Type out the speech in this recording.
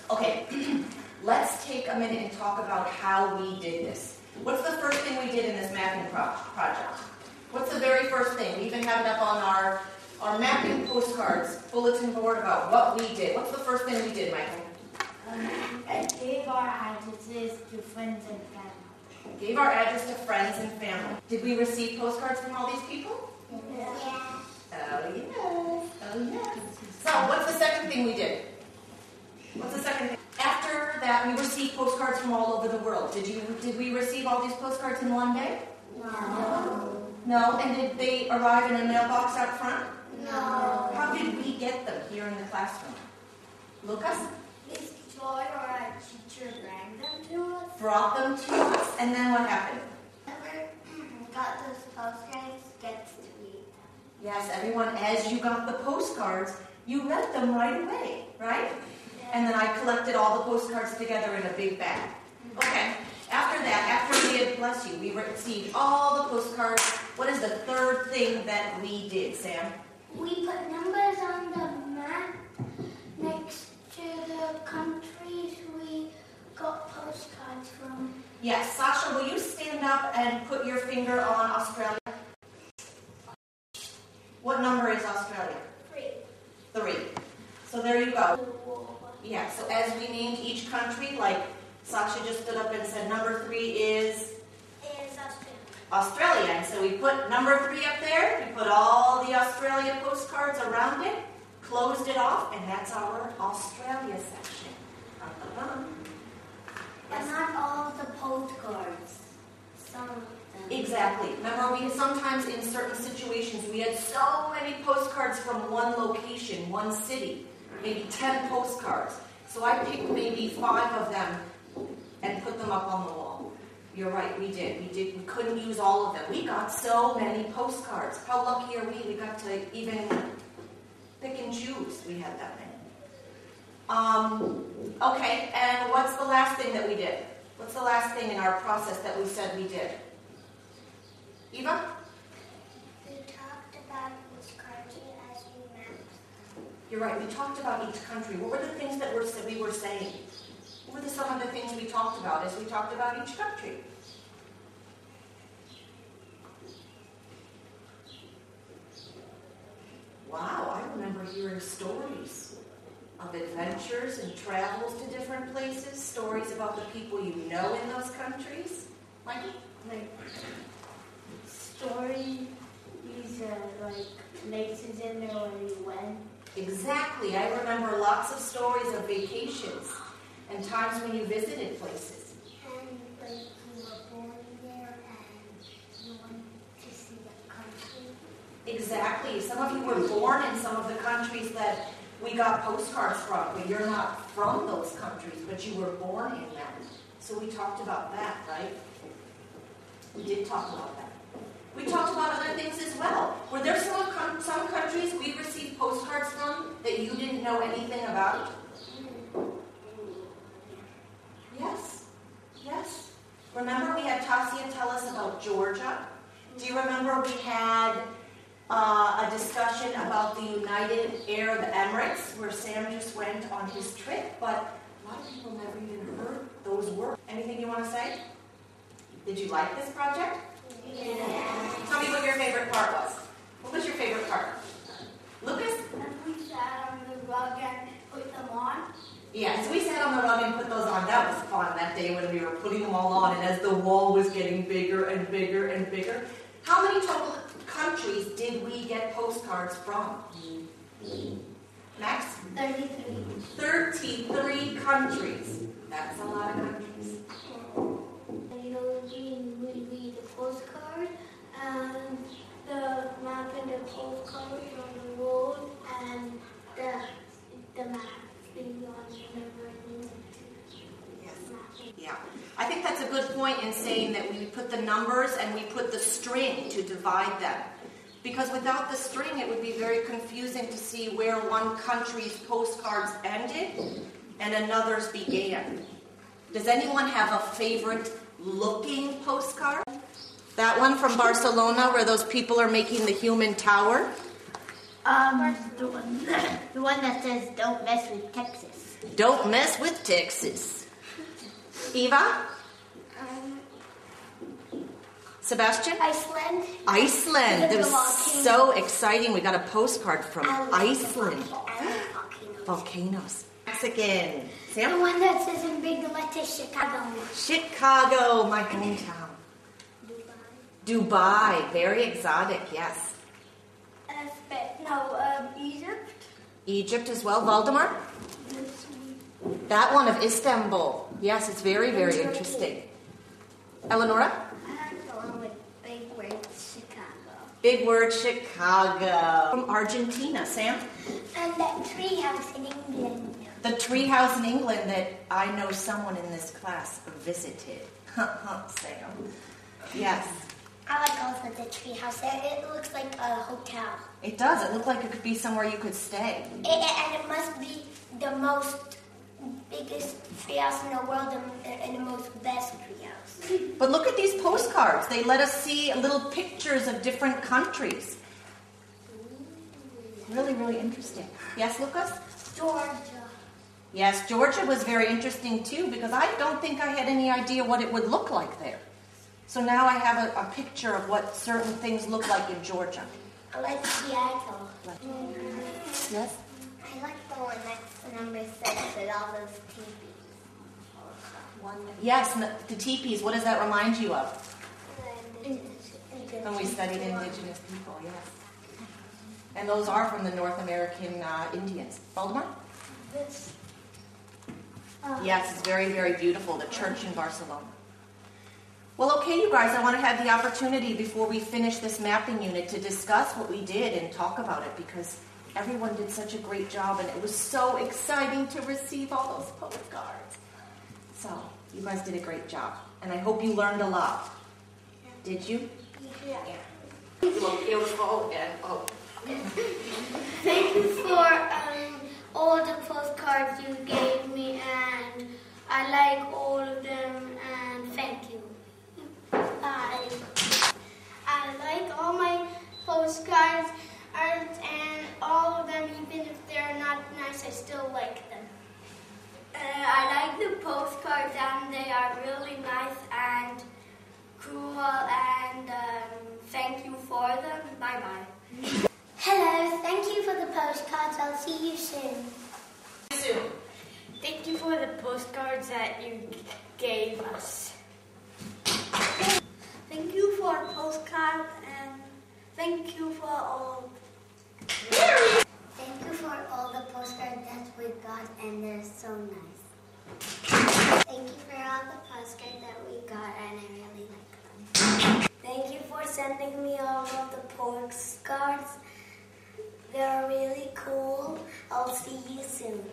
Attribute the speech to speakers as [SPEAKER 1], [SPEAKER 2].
[SPEAKER 1] Okay, let's take a minute and talk about how we did this. What's the first thing we did in this mapping project? What's the very first thing? We even have it up on our mapping postcards, bulletin board about what we did. What's the first thing we did, Michael?
[SPEAKER 2] Gave our addresses to friends and family.
[SPEAKER 1] Gave our address to friends and family. Did we receive postcards from all these people?
[SPEAKER 2] Yeah.
[SPEAKER 1] Oh, yes. Oh, yes. So, what's the second thing we did? What's the second thing? After that, we received postcards from all over the world. Did we receive all these postcards in one day?
[SPEAKER 2] No.
[SPEAKER 1] No? And did they arrive in a mailbox out front?
[SPEAKER 2] No.
[SPEAKER 1] How did we get them here in the classroom? Lucas?
[SPEAKER 2] Miss Joy or our teacher brought them to us.
[SPEAKER 1] Brought them to us. And then what happened?
[SPEAKER 2] Whoever got those postcards gets to read them.
[SPEAKER 1] Yes, everyone, as you got the postcards, you read them right away, right?
[SPEAKER 2] Yeah.
[SPEAKER 1] And then I collected all the postcards together in a big bag. Okay. After that, after we had, bless you, we received all the postcards. What is the third thing that we did, Sam?
[SPEAKER 2] We put numbers on the map next to the countries we got postcards from.
[SPEAKER 1] Yes, Sasha, will you stand up and put your finger on Australia? What number is Australia? 3. So there you go. Yeah, so as we named each country, like Sasha just stood up and said number 3 is Australia. And so we put number 3 up there, we put all the Australia postcards around it, closed it off, and that's our Australia section.
[SPEAKER 2] But not all of the postcards. Some of them.
[SPEAKER 1] Exactly. Remember, we sometimes in certain situations, we had so many postcards from one location, one city, maybe 10 postcards. So I picked maybe 5 of them and put them up on the wall. You're right, we did. We couldn't use all of them. We got so many postcards. How lucky are we? We got to even pick and choose. We had that many. Okay, and what's the last thing that we did? What's the last thing in our process that we said we did? Eva?
[SPEAKER 2] We talked about each country as we mapped.
[SPEAKER 1] You're right, we talked about each country. What were the things that we were saying? What were some of the things we talked about as we talked about each country? Wow, I remember hearing stories of adventures and travels to different places, stories about the people you know in those countries. Mikey?
[SPEAKER 2] Like stories, like places in there where we went.
[SPEAKER 1] Exactly. I remember lots of stories of vacations and times when you visited places.
[SPEAKER 2] And like you were born there and you went to see the country.
[SPEAKER 1] Exactly. Some of you were born in some of the countries that we got postcards from, but you're not from those countries, but you were born in them. So we talked about that, right? We did talk about that. We talked about other things as well. Were there some countries we received postcards from that you didn't know anything about? Yes. Yes. Remember we had Tasia tell us about Georgia? Do you remember we had a discussion about the United Arab Emirates where Sam just went on his trip, but a lot of people never even heard those words. Anything you want to say? Did you like this project?
[SPEAKER 2] Yeah.
[SPEAKER 1] Tell me what your favorite part was. What was your favorite part? Lucas?
[SPEAKER 2] And we sat on the rug and put them on.
[SPEAKER 1] Yeah, so we sat on the rug and put those on. That was fun that day when we were putting them all on, and as the wall was getting bigger and bigger and bigger. How many total countries did we get postcards from? Max?
[SPEAKER 2] 33.
[SPEAKER 1] 33 countries. That's a lot of countries.
[SPEAKER 2] We read the postcard and the map and the postcard from the road and the map being on the river.
[SPEAKER 1] Yes. Yeah. I think that's a good point in saying that we put the numbers and we put the string to divide them. Because without the string, it would be very confusing to see where one country's postcards ended and another's began. Does anyone have a favorite looking postcard? That one from Barcelona where those people are making the human tower?
[SPEAKER 2] The one that says "Don't mess with Texas."
[SPEAKER 1] Don't mess with Texas. Eva? Sebastian?
[SPEAKER 2] Iceland.
[SPEAKER 1] Iceland. That was so exciting. We got a postcard from Iceland. Volcanoes. Mexican. Sam?
[SPEAKER 2] The one that says in big letters, Chicago.
[SPEAKER 1] Chicago, my hometown. Dubai. Very exotic, yes.
[SPEAKER 2] Egypt.
[SPEAKER 1] Egypt as well. Valdemar? That one of Istanbul. Yes, it's very, very interesting. Eleonora?
[SPEAKER 2] I like the one with big words, Chicago.
[SPEAKER 1] Big word, Chicago. From Argentina. Sam?
[SPEAKER 2] And that tree house in England.
[SPEAKER 1] The tree house in England that I know someone in this class visited. Sam. Yes.
[SPEAKER 2] I like also the tree house. It looks like a hotel.
[SPEAKER 1] It does. It looked like it could be somewhere you could stay.
[SPEAKER 2] And it must be the biggest treehouse in the world and the most best treehouse.
[SPEAKER 1] But look at these postcards. They let us see little pictures of different countries. Really, really interesting. Yes, Lucas?
[SPEAKER 2] Georgia.
[SPEAKER 1] Yes, Georgia was very interesting too because I don't think I had any idea what it would look like there. So now I have a picture of what certain things look like in Georgia.
[SPEAKER 2] I like Seattle.
[SPEAKER 1] Yes?
[SPEAKER 2] I like the one that's number 6 with all those teepees.
[SPEAKER 1] Yes, the teepees. What does that remind you of? When we studied indigenous people, yes. And those are from the North American Indians. Valdemar?
[SPEAKER 2] This.
[SPEAKER 1] Yes, it's very, very beautiful. The church in Barcelona. Well, okay, you guys, I want to have the opportunity before we finish this mapping unit to discuss what we did and talk about it because everyone did such a great job and it was so exciting to receive all those postcards. So, you guys did a great job and I hope you learned a lot. Did you?
[SPEAKER 2] Yeah.
[SPEAKER 1] You look beautiful and
[SPEAKER 2] Thank you for all the postcards you gave me and I like all of them and thank you. I like all my postcards and all of them, even if they're not nice, I still like them. I like the postcards and they are really nice and cool and thank you for them. Bye-bye. Hello, thank you for the postcards. I'll see you soon.
[SPEAKER 1] soon.
[SPEAKER 2] Thank you for the postcards that you gave us. Thank you for postcards and thank you for all. Thank you for all the postcards that we got and they're so nice. Thank you for all the postcards that we got and I really like them. Thank you for sending me all of the postcards. They're really cool. I'll see you soon.